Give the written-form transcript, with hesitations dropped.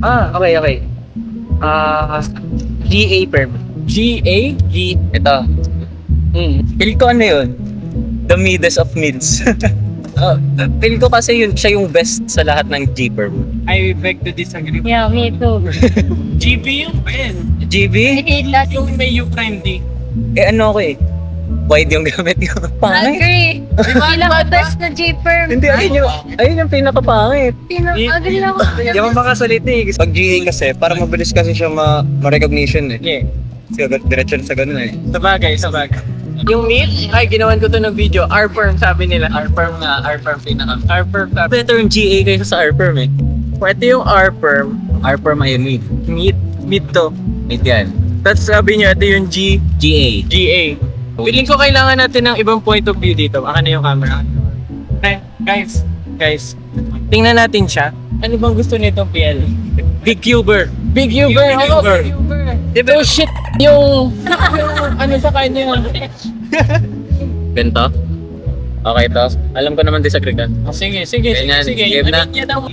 Okay. GA perm. GA? Ito. Feel ko ano yun? The middest of mids. Feel ko kasi yun, siya yung best sa lahat ng G-perm. I beg to disagree. Yeah, me too. GB yung best. GB? Yung may U-Prime D. Ano ako eh. Wide yung gamit ko. Pangit. Agree. Pinaka-best na J-Perm. Hindi, ayun yung pinaka-pangit. Agree ako. Di mo makasalit eh. Pag GA kasi, parang mabilis kasi siya ma-recognition eh. Yeah. Kasi diretso na sa ganun eh. Sabagay. Yung meat, ay ginawan ko to ng video. R-Perm sabi nila. R-Perm pinaka. R-Perm sabi. Better yung GA kaysa sa R-perm eh. Ito yung R-Perm. R-perm ay mid. Meat to. Mid yan. Tapos sabi niyo, ito yung GA. GA. Feeling ko kailangan natin ng ibang point of view dito. Baka na yung camera. Okay, guys. Tingnan natin siya. Ano bang gusto nitong PL? Big Cuber. Big Uber. Big Uber. Diba shit yung ano sa kanya. Ganito? Okay to. Alam ko naman disagree ka. Sige. Ganyan, game na. Ano niya daw?